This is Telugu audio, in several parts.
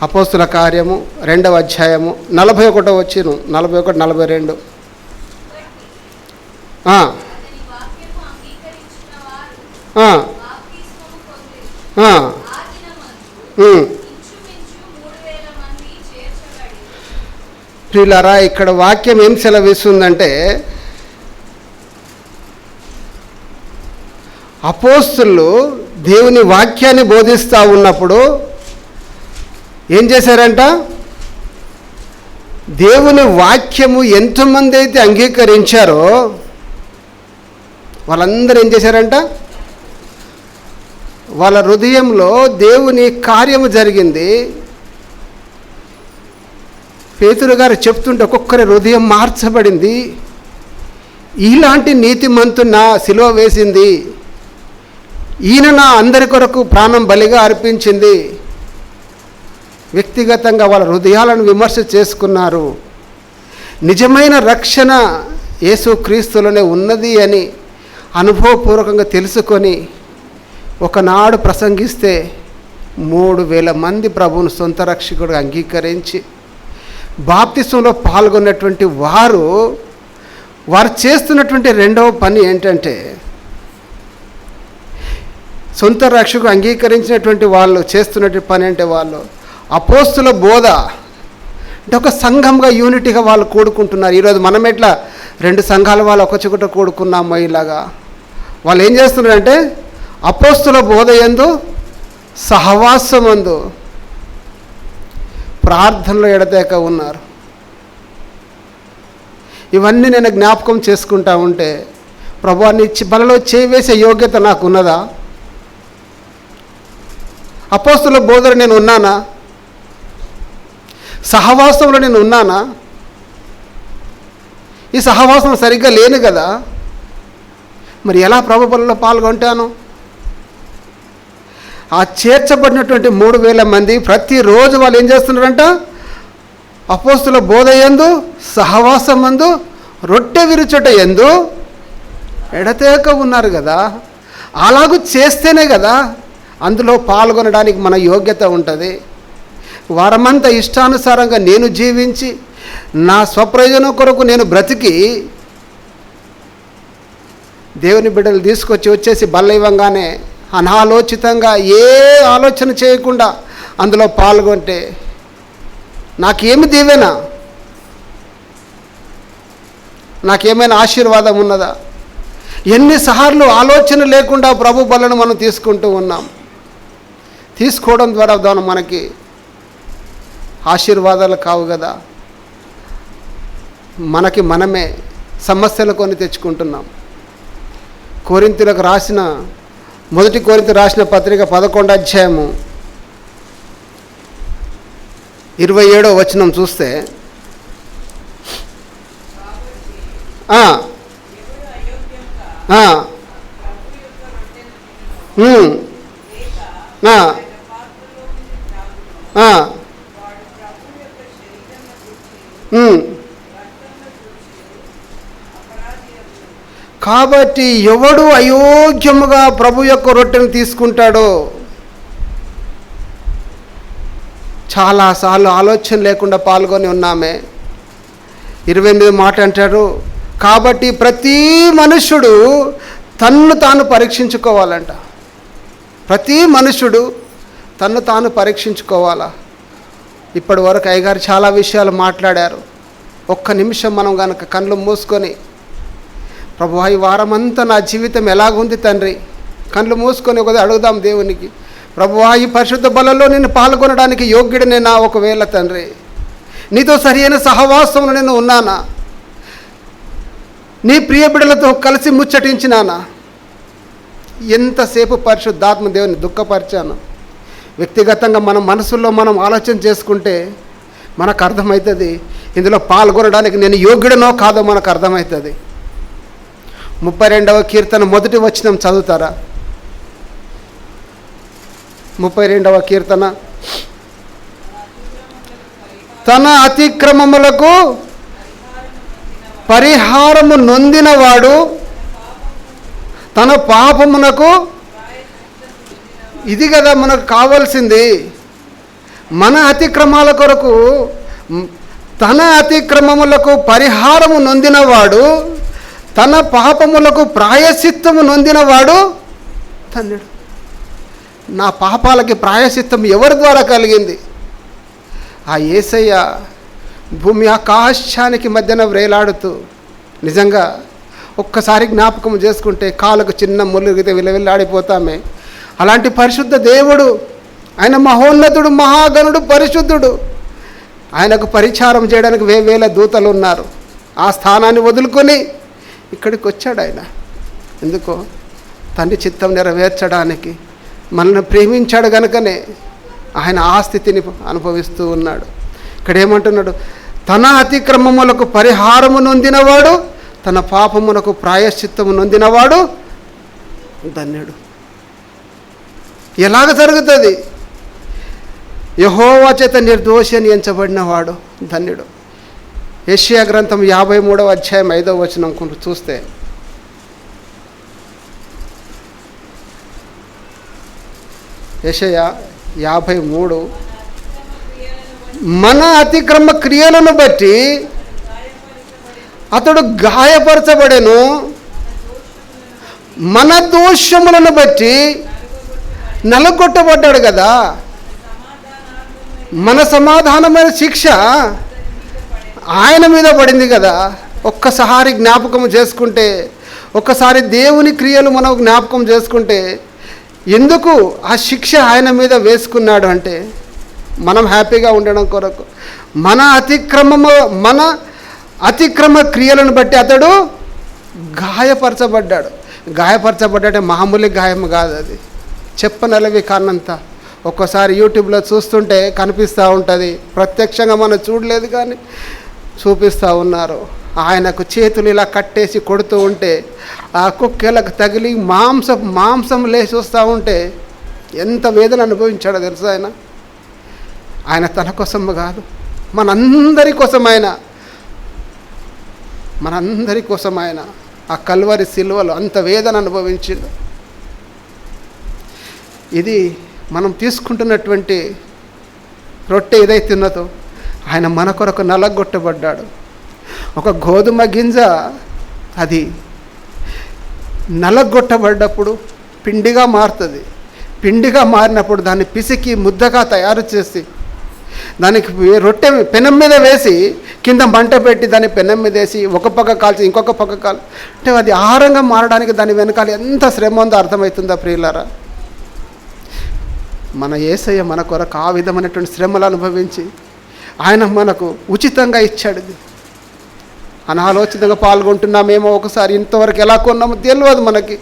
అపోస్తుల కార్యము 2వ అధ్యాయము 41 వచ్చిన 41, 42. ప్రియులారా, ఇక్కడ వాక్యం ఏం సెలవిస్తుందంటే, అపోస్తులు దేవుని వాక్యాన్ని బోధిస్తూ ఉన్నప్పుడు ఏం చేశారంట? దేవుని వాక్యము ఎంతమంది అయితే అంగీకరించారో వాళ్ళందరూ ఏం చేశారంట? వాళ్ళ హృదయంలో దేవుని కార్యము జరిగింది. పేతురు గారు చెప్తుంటే ఒక్కొక్కరి హృదయం మార్చబడింది. ఇలాంటి నీతిమంతుడు నా సిలువ వేసింది, ఈయన నా అందరి కొరకు ప్రాణం బలిగా అర్పించింది. వ్యక్తిగతంగా వాళ్ళ హృదయాలను విమర్శ చేసుకున్నారు. నిజమైన రక్షణ యేసుక్రీస్తులోనే ఉన్నది అని అనుభవపూర్వకంగా తెలుసుకొని ఒకనాడు ప్రసంగిస్తే 3,000 మంది ప్రభువును సొంత రక్షకుడిగా అంగీకరించి బాప్తిసంలో పాల్గొన్నటువంటి వారు చేస్తున్నటువంటి రెండవ పని ఏంటంటే, సొంత రక్షకు అంగీకరించినటువంటి వాళ్ళు చేస్తున్నటువంటి పని అంటే వాళ్ళు అపోస్తుల బోధ అంటే ఒక సంఘంగా యూనిటీగా వాళ్ళు కూడుకుంటున్నారు. ఈరోజు మనం ఎట్లా 2 సంఘాల వాళ్ళు ఒక చోట కూడుకున్నామో ఇలాగా వాళ్ళు ఏం చేస్తున్నారంటే అపోస్తుల బోధ యందు, సహవాసమందు, ప్రార్థనలో ఎడతెక ఉన్నారు. ఇవన్నీ నేను జ్ఞాపకం చేసుకుంటా ఉంటే, ప్రభువాన్ని బలలో చేవేసే యోగ్యత నాకు ఉన్నదా? అపోస్తుల బోధలో నేను ఉన్నానా? సహవాసంలో నేను ఉన్నానా? ఈ సహవాసం సరిగ్గా లేను కదా, మరి ఎలా ప్రభు బలలో పాల్గొంటాను? ఆ చేర్చబడినటువంటి 3,000 మంది ప్రతిరోజు వాళ్ళు ఏం చేస్తున్నారంట? అపోస్తుల బోధ యందు, సహవాసమందు, రొట్టె విరుచుట యందు ఎడతెక ఉన్నారు కదా. అలాగూ చేస్తేనే కదా అందులో పాల్గొనడానికి మన యోగ్యత ఉంటుంది. వారమంతా ఇష్టానుసారంగా నేను జీవించి నా స్వప్రయోజనం కొరకు నేను బ్రతికి దేవుని బిడ్డలు వచ్చేసి బల్ల ఇవ్వంగానే అనాలోచితంగా ఏ ఆలోచన చేయకుండా అందులో పాల్గొంటే నాకేమి దీవెన? నాకేమైనా ఆశీర్వాదం ఉన్నదా? ఎన్నిసార్లు ఆలోచన లేకుండా ప్రభు బలను మనం తీసుకుంటూ ఉన్నాం. తీసుకోవడం ద్వారా మనకి ఆశీర్వాదాలు కావు కదా, మనకి మనమే సమస్యలు కొని తెచ్చుకుంటున్నాం. కొరింథీయులకు రాసిన 1 కొరింథీ రాసిన పత్రిక 11వ అధ్యాయము 27వ వచనం చూస్తే, కాబట్టి ఎవడు అయోగ్యముగా ప్రభు యొక్క రొట్టెను తీసుకుంటాడో, చాలాసార్లు ఆలోచన లేకుండా పాల్గొని ఉన్నామే. 28 మాట అంటారు, కాబట్టి ప్రతి మనుష్యుడు తన్ను తాను పరీక్షించుకోవాలంట. ప్రతి మనుష్యుడు తన్ను తాను పరీక్షించుకోవాలా. ఇప్పటి వరకు అయ్యగారు చాలా విషయాలు మాట్లాడారు. ఒక్క నిమిషం మనం కనుక కళ్ళు మూసుకొని, ప్రభువా ఈ వారమంతా నా జీవితం ఎలాగుంది తండ్రి, కళ్ళు మూసుకొని ఒకది అడుగుదాం దేవునికి. ప్రభువా ఈ పరిశుద్ధ బలలో నేను పాల్గొనడానికి యోగ్యుడినేనా? ఒకవేళ తండ్రి నీతో సరైన సహవాసంలో నేను ఉన్నానా? నీ ప్రియ బిడ్డలతో కలిసి ముచ్చటించినానా? ఎంతసేపు పరిశుద్ధాత్మ దేవుని దుఃఖపరిచాను? వ్యక్తిగతంగా మన మనసులో మనం ఆలోచన చేసుకుంటే మనకు అర్థమవుతుంది ఇందులో పాల్గొనడానికి నేను యోగ్యుడనో కాదో మనకు అర్థమవుతుంది. 32వ కీర్తన 1వ వచనం చదువుతారా? 32వ కీర్తన, తన అతిక్రమములకు పరిహారము నొందినవాడు తన పాపమునకు, ఇది కదా మనకు కావాల్సింది. మన అతిక్రమాల కొరకు తన అతిక్రమములకు పరిహారము నొందినవాడు, తన పాపములకు ప్రాయశ్చిత్తము నొందినవాడు ధన్యుడు. నా పాపాలకి ప్రాయశ్చిత్తం ఎవరి ద్వారా కలిగింది? ఆ యేసయ్య భూమి ఆకాశానికి మధ్యన వ్రేలాడుతూ, నిజంగా ఒక్కసారి జ్ఞాపకం చేసుకుంటే కాళ్ళకు చిన్న ముళ్ళుగితే విలవిల్లాడిపోతామే. అలాంటి పరిశుద్ధ దేవుడు, ఆయన మహోన్నతుడు, మహాగణుడు, పరిశుద్ధుడు. ఆయనకు పరిచారం చేయడానికి వేవేల దూతలు ఉన్నారు. ఆ స్థానాన్ని వదులుకొని ఇక్కడికి వచ్చాడు ఆయన. ఎందుకో తండ్రి చిత్తం నెరవేర్చడానికి. మనల్ని ప్రేమించాడు కనుకనే ఆయన ఆ స్థితిని అనుభవిస్తూ ఉన్నాడు. ఇక్కడ ఏమంటున్నాడు? తన అతిక్రమములకు పరిహారము నొందినవాడు, తన పాపమునకు ప్రాయశ్చిత్తము నొందినవాడు ధన్యుడు. ఎలాగ జరుగుతుంది? యెహోవా చేత నిర్దోషి అని ఎంచబడినవాడు ధన్యుడు. యెషయా గ్రంథం 53వ అధ్యాయం 5వ వచనం చూస్తే, యెషయా 53, మన అతిక్రమ క్రియలను బట్టి అతడు గాయపరచబడెను, మన దోషములను బట్టి నలగొట్టబడ్డాడు కదా. మన సమాధానమైన శిక్ష ఆయన మీద పడింది కదా. ఒక్కసారి జ్ఞాపకం చేసుకుంటే, ఒక్కసారి దేవుని క్రియలు మనం జ్ఞాపకం చేసుకుంటే, ఎందుకు ఆ శిక్ష ఆయన మీద వేసుకున్నాడు అంటే మనం హ్యాపీగా ఉండడం కొరకు. మన అతిక్రమ క్రియలను బట్టి అతడు గాయపరచబడ్డాడు. గాయపరచబడ్డాడే మామూలు గాయం కాదు, అది చెప్పనలవి కానంత. ఒక్కోసారి యూట్యూబ్లో చూస్తుంటే కనిపిస్తూ ఉంటుంది, ప్రత్యక్షంగా మనం చూడలేదు కానీ చూపిస్తూ ఉన్నారు. ఆయనకు చేతులు ఇలా కట్టేసి కొడుతూ ఉంటే ఆ కుక్కెలకు తగిలి మాంసం లేచి వస్తూ ఉంటే ఎంత వేదన అనుభవించాడో తెలుసు. ఆయన తన కోసం కాదు, మనందరి కోసం ఆయన ఆ కల్వరి సిలువలో అంత వేదన అనుభవించిండు. ఇది మనం తీసుకుంటున్నటువంటి రొట్టె ఏదైతే ఉన్నదో, ఆయన మన కొరకు నలగొట్టబడ్డాడు. ఒక గోధుమ గింజ అది నలగొట్టబడ్డప్పుడు పిండిగా మారుతుంది. పిండిగా మారినప్పుడు దాన్ని పిసికి ముద్దగా తయారు చేసి దానికి రొట్టె పెనం మీద వేసి కింద మంట పెట్టి దాన్ని పెనం మీద వేసి ఒక పక్క కాల్చి ఇంకొక పక్క కాల్చి, అంటే అది ఆహారంగా మారడానికి దాని వెనకాల ఎంత శ్రమ ఉందో అర్థమవుతుందా ప్రియులారా? మన యేసయ్య మన కొరకు ఆ విధమైనటువంటి శ్రమలు అనుభవించి ఆయన మనకు ఉచితంగా ఇచ్చాడు. అనాలోచితంగా పాల్గొంటున్నామేమో, ఒకసారి ఇంతవరకు ఎలా కొన్నామో తెలియదు మనకి.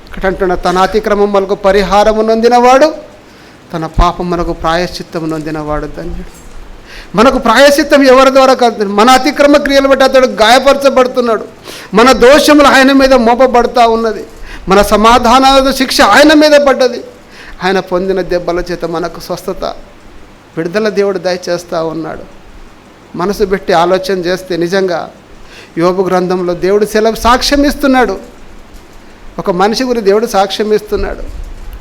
ఇక్కడ అంటున్నా, తన అతిక్రమములకు పరిహారము నొందినవాడు, తన పాపమునకు ప్రాయశ్చిత్తము నొందినవాడు ధన్యుడు. మనకు ప్రాయశ్చిత్తం ఎవరి ద్వారా కాదు, మన అతిక్రమ క్రియలు బట్టి అతడు గాయపరచబడుతున్నాడు. మన దోషములు ఆయన మీద మోపబడుతూ ఉన్నది. మన సమాధానాల శిక్ష ఆయన మీద పడ్డది. ఆయన పొందిన దెబ్బల చేత మనకు స్వస్థత, విడుదల దేవుడు దయచేస్తూ ఉన్నాడు. మనసు పెట్టి ఆలోచన చేస్తే నిజంగా యోబు గ్రంథంలో దేవుడు సాక్ష్యం ఇస్తున్నాడు. ఒక మనిషి గురించి దేవుడు సాక్ష్యం ఇస్తున్నాడు.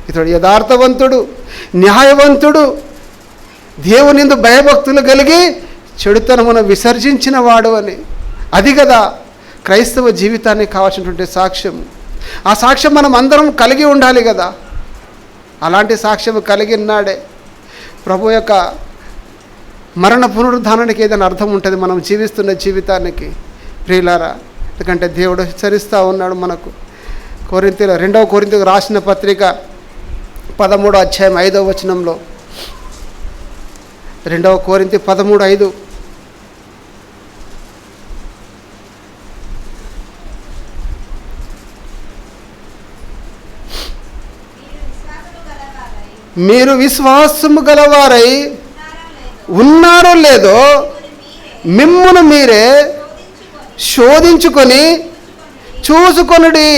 ఇతడు యథార్థవంతుడు, న్యాయవంతుడు, దేవునిందు భయభక్తులు కలిగి చెడుతనమును విసర్జించిన వాడు అని. అది కదా క్రైస్తవ జీవితానికి కావాల్సినటువంటి సాక్ష్యం. ఆ సాక్ష్యం మనం అందరం కలిగి ఉండాలి కదా. అలాంటి సాక్ష్యం కలిగినాడే ప్రభు యొక్క మరణ పునరుద్ధానానికి ఏదైనా అర్థం ఉంటుంది మనం జీవిస్తున్న జీవితానికి ప్రియులారా. ఎందుకంటే దేవుడు హెచ్చరిస్తూ ఉన్నాడు మనకు. 2వ కొరింథీయులకు రాసిన పత్రిక 13వ అధ్యాయం 5వ వచనంలో, 2వ కొరింథీ 13:5, మీరు విశ్వాసము గలవారై ఉన్నారో లేదో మిమ్మును మీరే శోధించుకొని చూసుకొనుడి.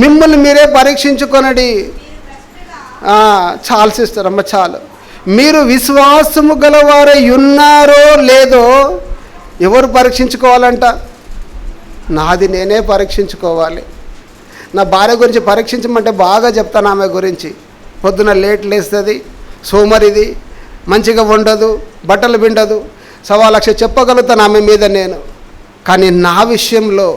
మిమ్మల్ని మీరే పరీక్షించుకొనడి. చాలు సిస్టర్ అమ్మ, చాలు. మీరు విశ్వాసము గలవారై ఉన్నారో లేదో ఎవరు పరీక్షించుకోవాలంట? నాది నేనే పరీక్షించుకోవాలి. నా భార్య గురించి పరీక్షించమంటే బాగా చెప్తాను. ఆమె గురించి పొద్దున లేట్ లేస్తుంది, సోమరిది, మంచిగా ఉండదు, బట్టలు పిండదు, 1,00,000 చెప్పగలుగుతాను ఆమె మీద నేను. కానీ నా విషయంలో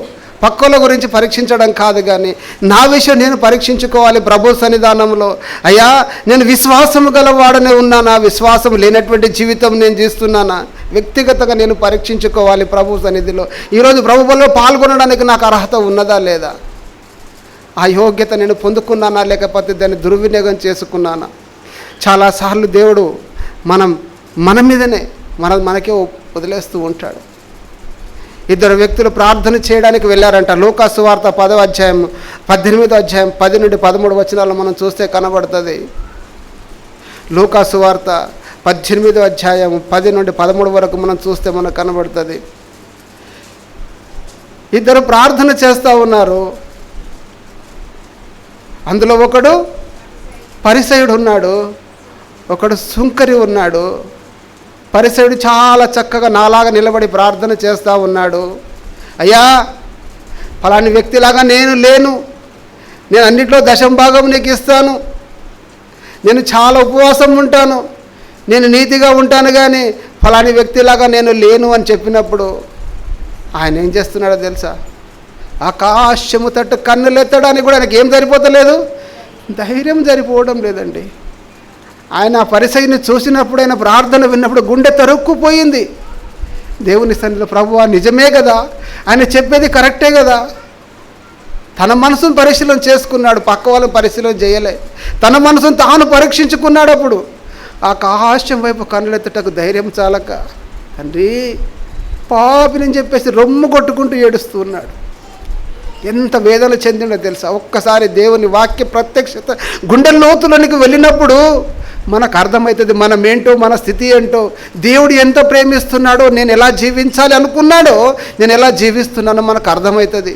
పక్కల గురించి పరీక్షించడం కాదు, కానీ నా విషయం నేను పరీక్షించుకోవాలి ప్రభు సన్నిధానంలో. అయ్యా, నేను విశ్వాసం గలవాడనే ఉన్నానా, విశ్వాసం లేనటువంటి జీవితం నేను జీస్తున్నానా, వ్యక్తిగతంగా నేను పరీక్షించుకోవాలి ప్రభు సన్నిధిలో. ఈరోజు ప్రభు బలిలో పాల్గొనడానికి నాకు అర్హత ఉన్నదా లేదా, ఆ యోగ్యత నేను పొందుకున్నానా, లేకపోతే దాన్ని దుర్వినియోగం చేసుకున్నానా. చాలాసార్లు దేవుడు మన మీదనే మనకే వదిలేస్తూ ఉంటాడు. 2 వ్యక్తులు ప్రార్థన చేయడానికి వెళ్ళారంట. లూకా సువార్త 10వ అధ్యాయం 18వ అధ్యాయం 10 నుండి 13 వచనాలు మనం చూస్తే కనబడుతుంది. లూకా సువార్త 18వ అధ్యాయం 10 నుండి 13 వరకు మనం చూస్తే మనకు కనబడుతుంది. 2 ప్రార్థన చేస్తూ ఉన్నారు. అందులో ఒకడు పరిసయుడు ఉన్నాడు, ఒకడు సుంకరి ఉన్నాడు. పరిసయుడు చాలా చక్కగా నాలాగా నిలబడి ప్రార్థన చేస్తూ ఉన్నాడు. అయ్యా, ఫలాని వ్యక్తిలాగా నేను లేను, నేను అన్నింటిలో 10% నీకు ఇస్తాను, నేను చాలా ఉపవాసం ఉంటాను, నేను నీతిగా ఉంటాను, కానీ ఫలాని వ్యక్తిలాగా నేను లేను అని చెప్పినప్పుడు ఆయన ఏం చేస్తున్నాడో తెలుసా? ఆకాశము తట్టు కన్నులు ఎత్తడానికి కూడా ఆయనకి ఏం సరిపోతలేదు, ధైర్యం సరిపోవడం లేదండి. ఆయన ఆ పరిసయ్యని చూసినప్పుడు, ఆయన ప్రార్థన విన్నప్పుడు గుండె తరుక్కుపోయింది. దేవుని సన్నిధిలో ప్రభువా నిజమే కదా, ఆయన చెప్పేది కరెక్టే కదా. తన మనసును పరిశీలన చేసుకున్నాడు, పక్క వాళ్ళని పరిశీలన చేయలే. తన మనసును తాను పరీక్షించుకున్నాడు. అప్పుడు ఆకాశం వైపు కన్నులెత్తటకు ధైర్యం చాలక, తండ్రి పాపిని చెప్పేసి రొమ్ము కొట్టుకుంటూ ఏడుస్తూ ఉన్నాడు. ఎంత వేదన చెందిండో తెలుసా? ఒక్కసారి దేవుని వాక్య ప్రత్యక్షత గుండె లోతులోనికి వెళ్ళినప్పుడు మనకు అర్థమవుతుంది మనమేంటో, మన స్థితి ఏంటో, దేవుడు ఎంత ప్రేమిస్తున్నాడో, నేను ఎలా జీవించాలి అనుకున్నాడో, నేను ఎలా జీవిస్తున్నానో మనకు అర్థమవుతుంది.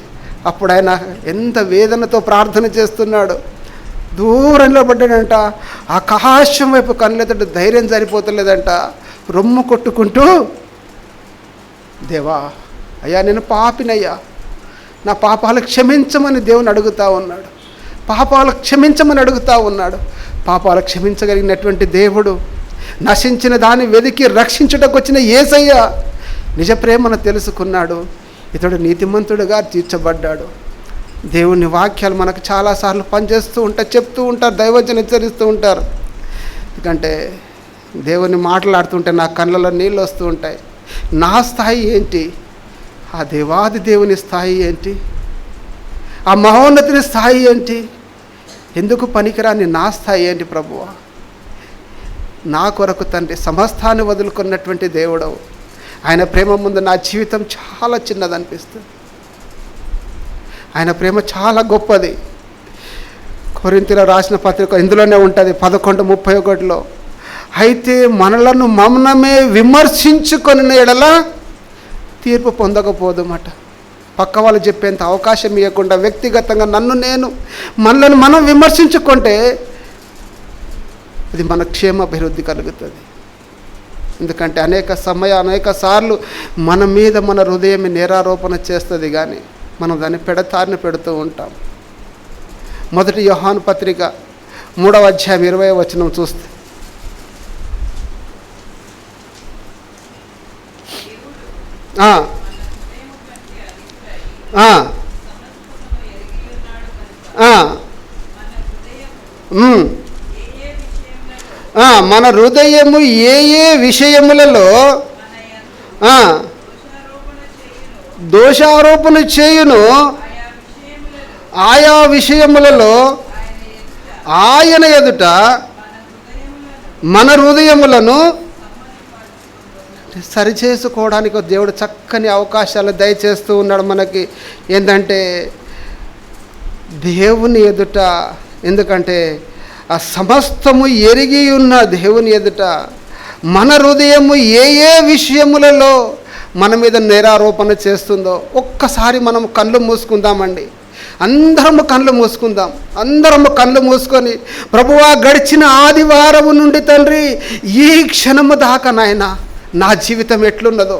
అప్పుడు ఆయన ఎంత వేదనతో ప్రార్థన చేస్తున్నాడు. దూరంలో పడ్డాడంట. ఆకాశం వైపు కళ్ళెత్తడు, ధైర్యం సరిపోతలేదంట. రొమ్ము కొట్టుకుంటూ, దేవా అయ్యా నేను పాపినయ్యా, నా పాపాలు క్షమించమని దేవుని అడుగుతూ ఉన్నాడు. పాపాలు క్షమించమని అడుగుతూ ఉన్నాడు. పాపాలు క్షమించగలిగినటువంటి దేవుడు, నశించిన దాన్ని వెతికి రక్షించుటకు వచ్చిన యేసయ్య నిజ ప్రేమను తెలుసుకున్నాడు. ఇతడు నీతిమంతుడుగా తీర్చబడ్డాడు. దేవుని వాక్యాలు మనకు చాలాసార్లు పనిచేస్తూ ఉంటారు, చెప్తూ ఉంటారు, దైవజనం హెచ్చరిస్తూ ఉంటారు. ఎందుకంటే దేవుని మాట్లాడుతుంటే నా కళ్ళలో నీళ్ళు వస్తూ ఉంటాయి. నా స్థాయి ఏంటి, ఆ దేవాది దేవుని స్థాయి ఏంటి, ఆ మహోన్నతిని స్థాయి ఏంటి, ఎందుకు పనికిరాని నా స్థాయి ఏంటి ప్రభువా? నా కొరకు తండ్రి సమస్తాన్ని వదులుకున్నటువంటి దేవుడవు. ఆయన ప్రేమ ముందు నా జీవితం చాలా చిన్నదనిపిస్తుంది. ఆయన ప్రేమ చాలా గొప్పది. కొరింథీయులకు రాసిన పత్రిక ఇందులోనే ఉంటుంది 11:31. అయితే మనలను మౌనమే విమర్శించుకొని ఎడల తీర్పు పొందకపోదుమట. పక్క వాళ్ళు చెప్పేంత అవకాశం ఇవ్వకుండా వ్యక్తిగతంగా మనలను మనం విమర్శించుకుంటే అది మన క్షేమాభివృద్ధి కలుగుతుంది. ఎందుకంటే అనేక సార్లు మన మీద మన హృదయం నేరారోపణ చేస్తుంది, కానీ మనం దాన్ని పెడతారిని పెడుతూ ఉంటాం. 1 యోహాను పత్రిక 3వ అధ్యాయం 20వ వచనం చూస్తే, మన హృదయము ఏ ఏ విషయములలో దోషారోపణ చేయును, ఆయా విషయములలో ఆయన ఎదుట మన హృదయములను సరిచేసుకోవడానికి దేవుడు చక్కని అవకాశాలు దయచేస్తూ ఉన్నాడు మనకి. ఏంటంటే దేవుని ఎదుట, ఎందుకంటే ఆ సమస్తము ఎరిగి ఉన్న దేవుని ఎదుట మన హృదయము ఏ ఏ విషయములలో మన మీద నేరారోపణ చేస్తుందో ఒక్కసారి మనం కళ్ళు మూసుకుందామండి. అందరము కళ్ళు మూసుకొని ప్రభువా గడిచిన ఆదివారం నుండి తండ్రి ఈ క్షణము దాకా నాయనా నా జీవితం ఎట్లున్నదో,